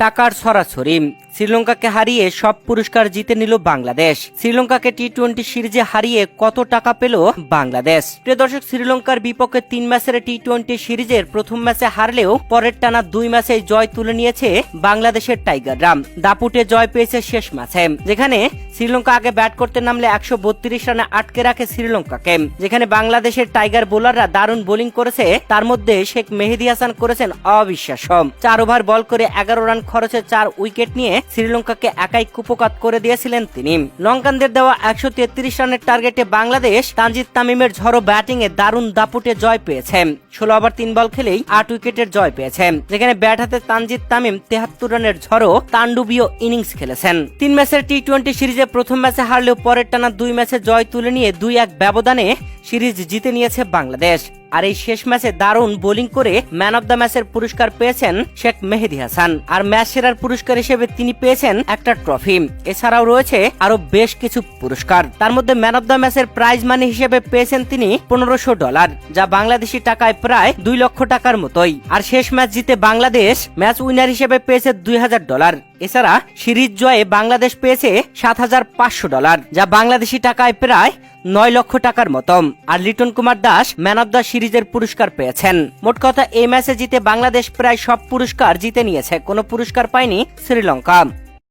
টাকার ছড়াছড়ি। শ্রীলঙ্কাকে হারিয়ে সব পুরস্কার জিতে নিল বাংলাদেশ। শ্রীলঙ্কাকে টি-20 সিরিজে হারিয়ে কত টাকা পেল বাংলাদেশ? প্রিয় দর্শক, শ্রীলঙ্কার বিপক্ষে 3 ম্যাচের টি-20 সিরিজের প্রথম ম্যাচে হারলেও পরের টানা 2 ম্যাচে জয় তুলে নিয়েছে বাংলাদেশের টাইগাররা। দাপুটে জয় পেয়েছে শেষ ম্যাচে, যেখানে শ্রীলঙ্কা আগে ব্যাট করতে নামলে 132 রানে আটকে রাখে শ্রীলঙ্কাকে। যেখানে বাংলাদেশের টাইগার বোলাররা দারুণ বোলিং করেছে, তার মধ্যে শেখ মেহেদী হাসান করেছেন অবিশ্বাস্য। 4 ওভার বল করে 11 রান খরচে 4 উইকেট নিয়ে শ্রীলঙ্কাকে একাই কুপোকাত করে দিয়েছিলেন তিনি। লঙ্কানদের দেওয়া 133 রানের টার্গেটে বাংলাদেশ তানজিদ তামিমের ঝড়ো ব্যাটিং এ দারুণ দাপুটে জয় পেয়েছে। 16 ওভার 3 বল খেলেই 8 উইকেটের জয় পেয়েছে, যেখানে ব্যাট হাতে তানজিদ তামিম 73 রানের ঝড়ো তাণ্ডবীয় ইনিংস খেলেছেন। 3 ম্যাচের টি-20 সিরিজে প্রথম ম্যাচে হারলেও পরের টানা 2 ম্যাচে জয় তুলে নিয়ে 2-1 ব্যবধানে সিরিজ জিতে নিয়েছে বাংলাদেশ। আর এই শেষ ম্যাচে দারুণ বোলিং করে ম্যান অব দ্য ম্যাচের পুরস্কার পেয়েছেন শেখ মেহেদী হাসান। আর ম্যাচ সেরার পুরস্কার হিসেবে তিনি পেয়েছেন একটা ট্রফি। এছাড়াও রয়েছে আরো বেশ কিছু পুরস্কার। তার মধ্যে ম্যান অব দ্য ম্যাচের প্রাইজ মানি হিসেবে পেয়েছেন তিনি $1500, যা বাংলাদেশি টাকায় প্রায় 2 লক্ষ টাকার মতোই। আর শেষ ম্যাচ জিতে বাংলাদেশ ম্যাচ উইনার হিসেবে পেয়েছে $2000। এছাড়া সিরিজ জয়ে বাংলাদেশ পেয়েছে $7500, যা বাংলাদেশি টাকায় প্রায় 9 লক্ষ টাকার মতো। আর Liton Kumar Das man of the সিরিজের পুরস্কার পেয়েছেন। মোট কথা, এই ম্যাচে জিতে বাংলাদেশ প্রায় সব পুরস্কার জিতে নিয়েছে, কোনো পুরস্কার পায়নি শ্রীলঙ্কা।